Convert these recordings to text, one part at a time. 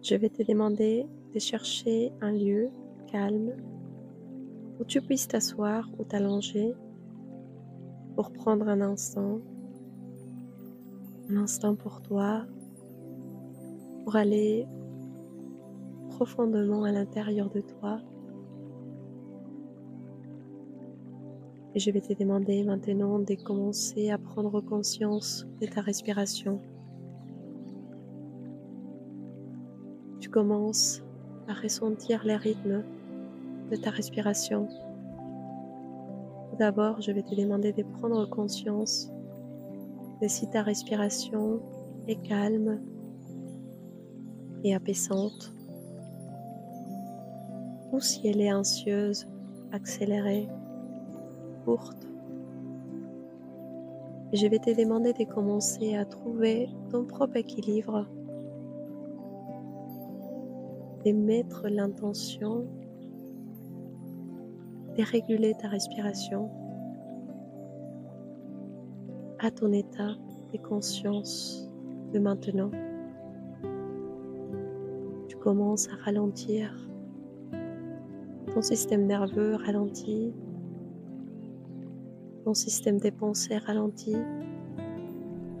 Je vais te demander de chercher un lieu calme où tu puisses t'asseoir ou t'allonger pour prendre un instant pour toi, pour aller profondément à l'intérieur de toi. Et je vais te demander maintenant de commencer à prendre conscience de ta respiration. Tu commences à ressentir les rythmes de ta respiration. Tout d'abord, je vais te demander de prendre conscience de si ta respiration est calme et apaisante, ou si elle est anxieuse, accélérée, courte. Et je vais te demander de commencer à trouver ton propre équilibre, de mettre l'intention de réguler ta respiration à ton état de conscience de maintenant. Tu commences à ralentir, ton système nerveux ralentit, ton système des pensées ralentit,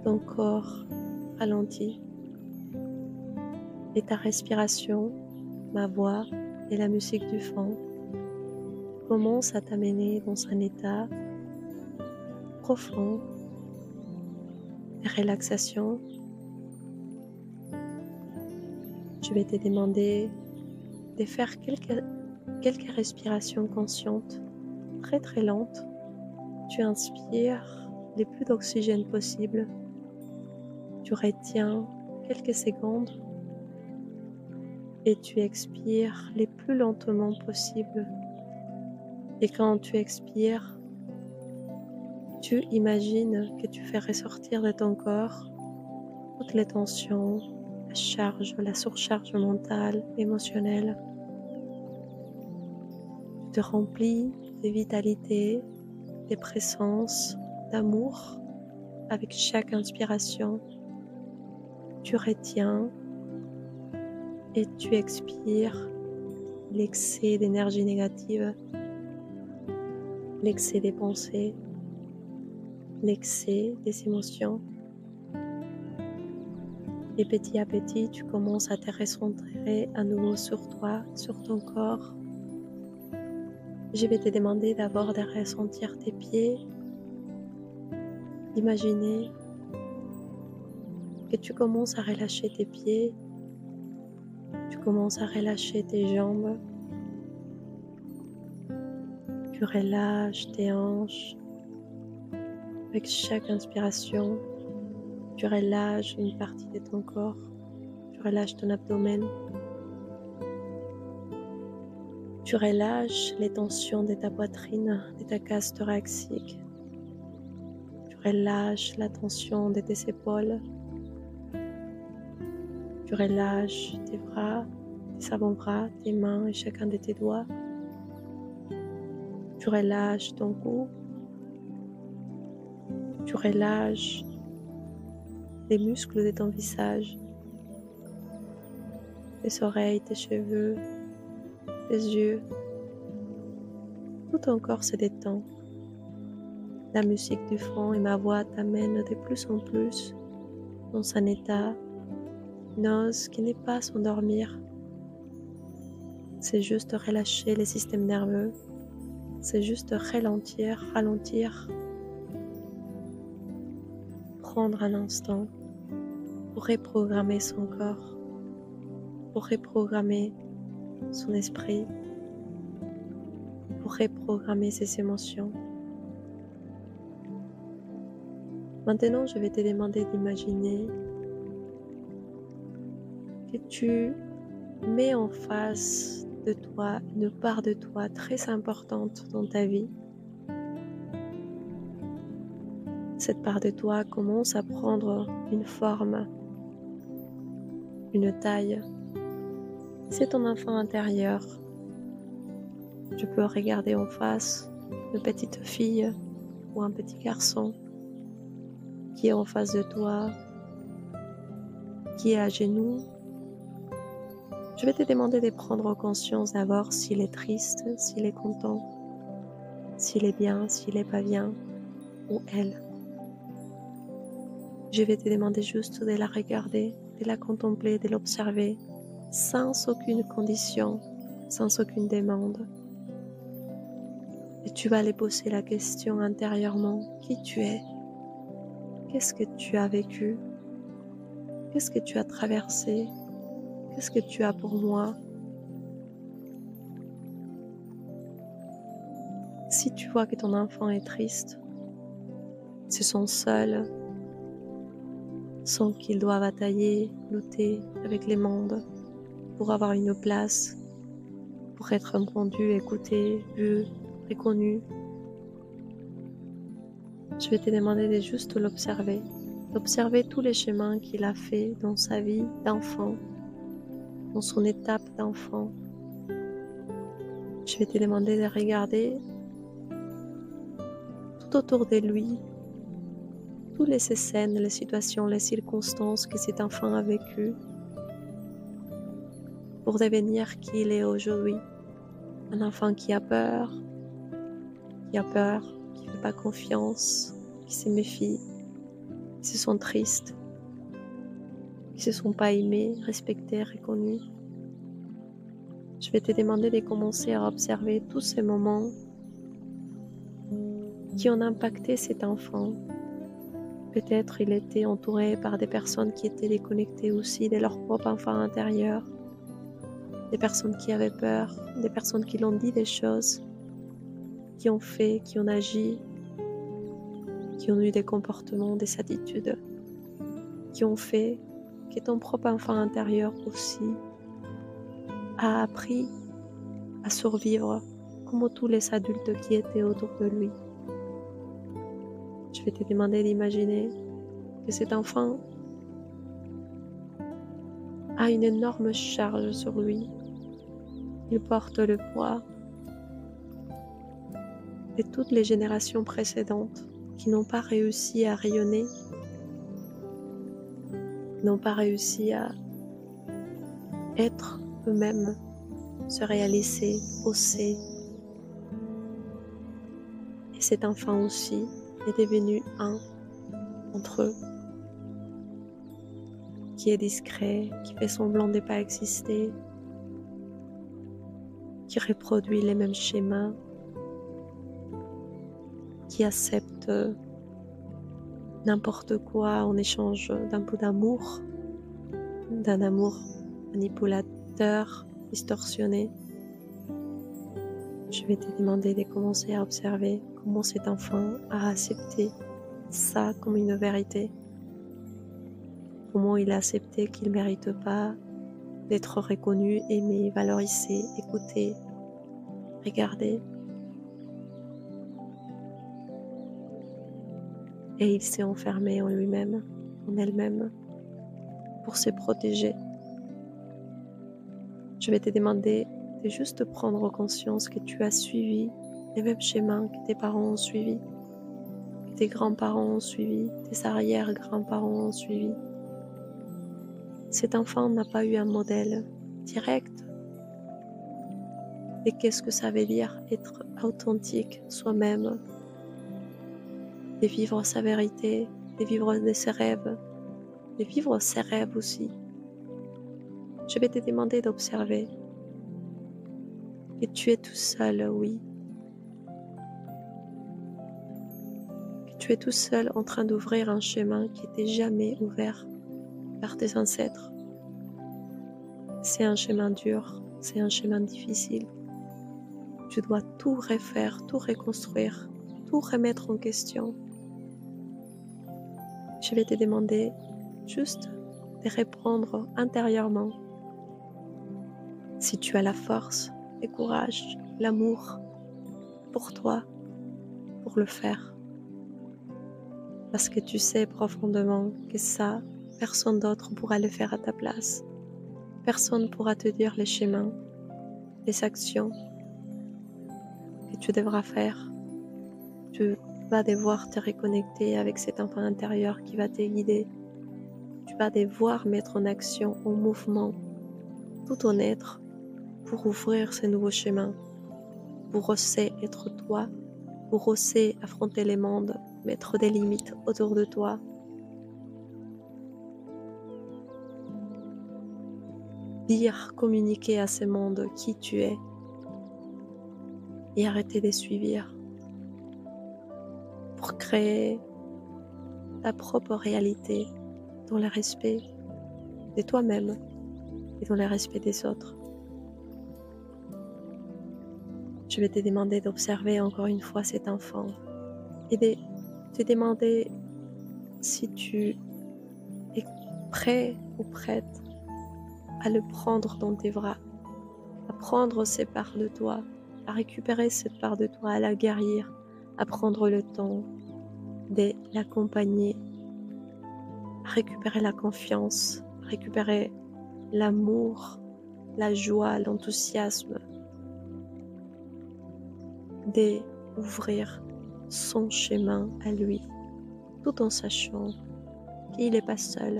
ton corps ralentit et ta respiration, ma voix et la musique du fond commencent à t'amener dans un état profond de relaxation. Je vais te demander de faire quelques respirations conscientes, très très lentes. Tu inspires le plus d'oxygène possible. Tu retiens quelques secondes et tu expires le plus lentement possible. Et quand tu expires, tu imagines que tu fais ressortir de ton corps toutes les tensions, la charge, la surcharge mentale, émotionnelle. Tu te remplis de vitalité, de présence, d'amour avec chaque inspiration. Tu retiens et tu expires l'excès d'énergie négative, l'excès des pensées, l'excès des émotions. Et petit à petit, tu commences à te recentrer à nouveau sur toi, sur ton corps. Je vais te demander d'abord de ressentir tes pieds, d'imaginer que tu commences à relâcher tes pieds, tu commences à relâcher tes jambes, tu relâches tes hanches. Avec chaque inspiration, tu relâches une partie de ton corps, tu relâches ton abdomen, tu relâches les tensions de ta poitrine, de ta cage thoracique, tu relâches la tension de tes épaules, tu relâches tes bras, tes avant-bras, tes mains et chacun de tes doigts, tu relâches ton cou, tu relâches les muscles de ton visage, tes oreilles, tes cheveux, tes yeux. Tout ton corps se détend. La musique du fond et ma voix t'amènent de plus en plus dans un état d'hypnose qui n'est pas s'endormir. C'est juste relâcher les systèmes nerveux. C'est juste ralentir. Prendre un instant pour reprogrammer son corps, pour reprogrammer son esprit, pour reprogrammer ses émotions. Maintenant, je vais te demander d'imaginer que tu mets en face de toi une part de toi très importante dans ta vie. Cette part de toi commence à prendre une forme, une taille. C'est ton enfant intérieur. Tu peux regarder en face une petite fille ou un petit garçon qui est en face de toi, qui est à genoux, Je vais te demander de prendre conscience d'abord s'il est triste, s'il est content, s'il est bien, s'il est pas bien, ou elle. Je vais te demander juste de la regarder, de la contempler, de l'observer, sans aucune condition, sans aucune demande. Et tu vas aller poser la question intérieurement, qui tu es? Qu'est-ce que tu as vécu? Qu'est-ce que tu as traversé? Qu'est-ce que tu as pour moi? Si tu vois que ton enfant est triste, se sent seul, sent qu'il doit batailler, lutter avec les mondes pour avoir une place, pour être entendu, écouté, vu, reconnu, je vais te demander de juste l'observer, d'observer tous les chemins qu'il a fait dans sa vie d'enfant, dans son étape d'enfant. Je vais te demander de regarder tout autour de lui, toutes les scènes, les situations, les circonstances que cet enfant a vécues pour devenir qui il est aujourd'hui. Un enfant qui a peur, qui ne fait pas confiance, qui se méfie, qui se sent triste, qui ne se sont pas aimés, respectés, reconnus. Je vais te demander de commencer à observer tous ces moments qui ont impacté cet enfant. Peut-être il était entouré par des personnes qui étaient déconnectées aussi de leur propre enfant intérieur, des personnes qui avaient peur, des personnes qui l'ont dit des choses, qui ont fait, qui ont agi, qui ont eu des comportements, des attitudes, qui ont fait que ton propre enfant intérieur aussi a appris à survivre comme tous les adultes qui étaient autour de lui. Je vais te demander d'imaginer que cet enfant a une énorme charge sur lui. Il porte le poids de toutes les générations précédentes qui n'ont pas réussi à rayonner, n'ont pas réussi à être eux-mêmes, se réaliser, oser. Et cet enfant aussi est devenu un entre eux, qui est discret, qui fait semblant de ne pas exister, qui reproduit les mêmes schémas, qui accepte n'importe quoi en échange d'un peu d'amour, d'un amour manipulateur, distorsionné. Je vais te demander de commencer à observer comment cet enfant a accepté ça comme une vérité. Comment il a accepté qu'il ne mérite pas d'être reconnu, aimé, valorisé, écouté, regardé. Et il s'est enfermé en lui-même, en elle-même, pour se protéger. Je vais te demander de juste prendre conscience que tu as suivi les mêmes schémas que tes parents ont suivis, que tes grands-parents ont suivis, tes arrière-grands-parents ont suivis. Cet enfant n'a pas eu un modèle direct. Et qu'est-ce que ça veut dire être authentique soi-même, de vivre sa vérité, de vivre de ses rêves, de vivre ses rêves aussi. Je vais te demander d'observer que tu es tout seul, oui. Que tu es tout seul en train d'ouvrir un chemin qui n'était jamais ouvert par tes ancêtres. C'est un chemin dur, c'est un chemin difficile. Tu dois tout refaire, tout reconstruire, tout remettre en question. Je vais te demander juste de répondre intérieurement si tu as la force, le courage, l'amour pour toi, pour le faire. Parce que tu sais profondément que ça, personne d'autre pourra le faire à ta place. Personne ne pourra te dire les chemins, les actions que tu devras faire. Tu vas devoir te reconnecter avec cet enfant intérieur qui va te guider. Tu vas devoir mettre en action, en mouvement, tout ton être pour ouvrir ces nouveaux chemins, pour oser être toi, pour oser affronter les mondes, mettre des limites autour de toi. Dire, communiquer à ces mondes qui tu es et arrêter de suivre pour créer ta propre réalité dans le respect de toi-même et dans le respect des autres. Je vais te demander d'observer encore une fois cet enfant et de te demander si tu es prêt ou prête à le prendre dans tes bras, à prendre ces parts de toi, à récupérer cette part de toi, à la guérir, à prendre le temps de l'accompagner, à récupérer la confiance, à récupérer l'amour, la joie, l'enthousiasme, d'ouvrir son chemin à lui, tout en sachant qu'il n'est pas seul.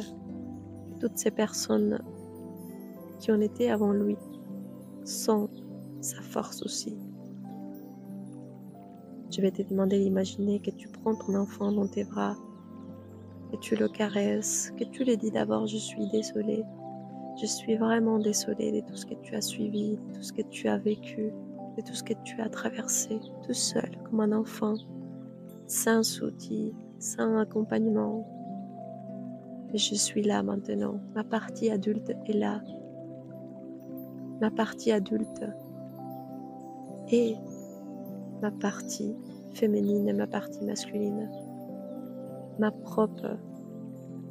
Toutes ces personnes qui ont été avant lui sont sa force aussi. Je vais te demander d'imaginer que tu prends ton enfant dans tes bras, que tu le caresses, que tu lui dis d'abord je suis désolée, je suis vraiment désolée de tout ce que tu as suivi, de tout ce que tu as vécu, de tout ce que tu as traversé tout seul comme un enfant, sans outils, sans accompagnement. Et je suis là maintenant, ma partie adulte est là, ma partie adulte et ma partie féminine et ma partie masculine, ma propre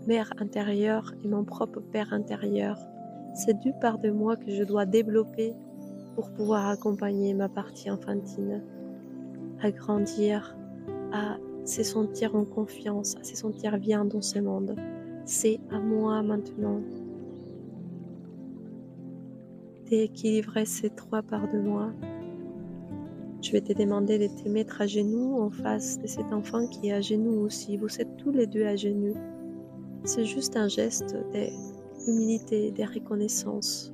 mère intérieure et mon propre père intérieur. C'est deux parts de moi que je dois développer pour pouvoir accompagner ma partie enfantine à grandir, à se sentir en confiance, à se sentir bien dans ce monde. C'est à moi maintenant d'équilibrer ces trois parts de moi. Je vais te demander de te mettre à genoux en face de cet enfant qui est à genoux aussi. Vous êtes tous les deux à genoux. C'est juste un geste d'humilité, de reconnaissance.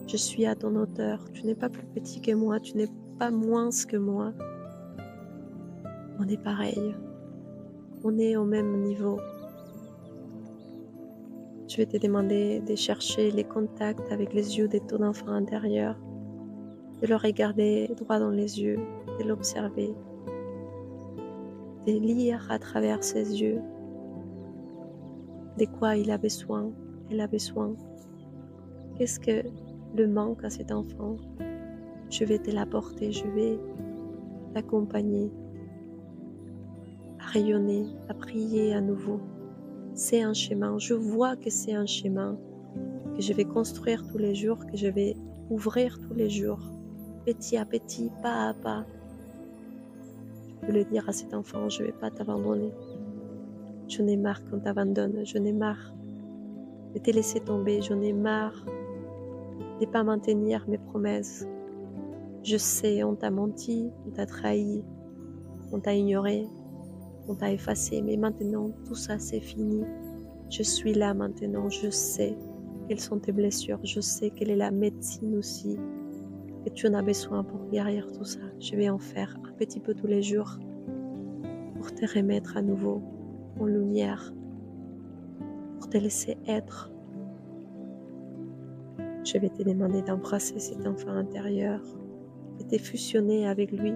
Je suis à ton hauteur. Tu n'es pas plus petit que moi. Tu n'es pas moins que moi. On est pareil. On est au même niveau. Je vais te demander de chercher les contacts avec les yeux de ton enfant intérieur, de le regarder droit dans les yeux, de l'observer, de lire à travers ses yeux de quoi il a besoin, elle a besoin. Qu'est-ce que le manque à cet enfant? Je vais te l'apporter, je vais l'accompagner à rayonner, à briller à nouveau. C'est un chemin, je vois que c'est un chemin que je vais construire tous les jours, que je vais ouvrir tous les jours, petit à petit, pas à pas. Je peux le dire à cet enfant, je ne vais pas t'abandonner. J'en ai marre qu'on t'abandonne, j'en ai marre de te laisser tomber, j'en ai marre de ne pas maintenir mes promesses. Je sais, on t'a menti, on t'a trahi, on t'a ignoré, on t'a effacé, mais maintenant tout ça c'est fini. Je suis là maintenant, je sais quelles sont tes blessures, je sais quelle est la médecine aussi, que tu en as besoin pour guérir tout ça. Je vais en faire un petit peu tous les jours pour te remettre à nouveau en lumière, pour te laisser être. Je vais te demander d'embrasser cet enfant intérieur, de te fusionner avec lui,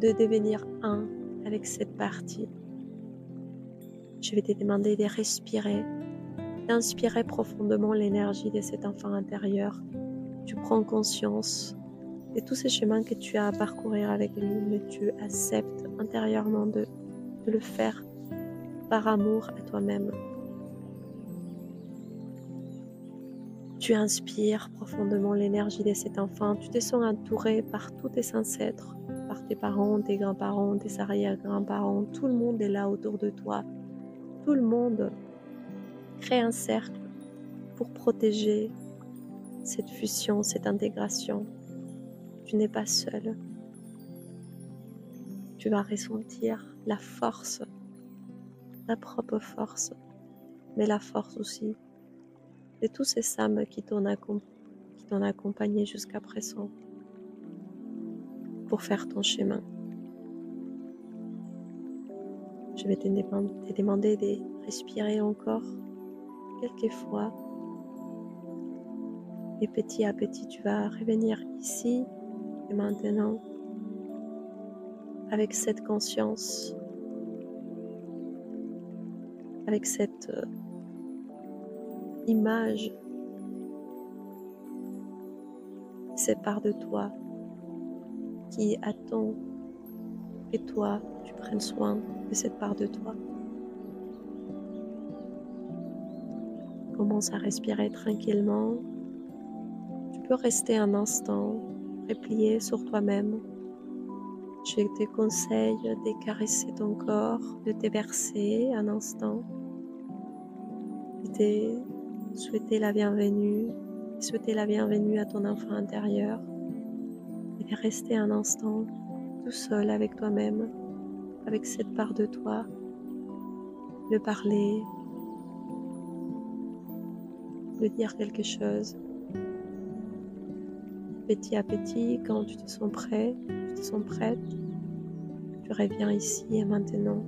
de devenir un avec cette partie. Je vais te demander de respirer, d'inspirer profondément l'énergie de cet enfant intérieur. Tu prends conscience de tous ces chemins que tu as à parcourir avec lui, mais tu acceptes intérieurement de le faire par amour à toi-même. Tu inspires profondément l'énergie de cet enfant. Tu te sens entouré par tous tes ancêtres, par tes parents, tes grands-parents, tes arrière-grands-parents. Tout le monde est là autour de toi. Tout le monde crée un cercle pour protéger cette fusion, cette intégration. Tu n'es pas seul. Tu vas ressentir la force, ta propre force, mais la force aussi de tous ces âmes qui t'ont accompagné jusqu'à présent pour faire ton chemin. Je vais te demander de respirer encore quelques fois et petit à petit tu vas revenir ici et maintenant avec cette conscience, avec cette image, cette part de toi qui attend que toi tu prennes soin de cette part de toi. Commence à respirer tranquillement. Tu peux rester un instant replié sur toi-même. Je te conseille de caresser ton corps, de te bercer un instant, de te souhaiter la bienvenue à ton enfant intérieur et de rester un instant tout seul avec toi-même, avec cette part de toi, de parler, de dire quelque chose. Petit à petit, quand tu te sens prêt, tu te sens prête, tu reviens ici et maintenant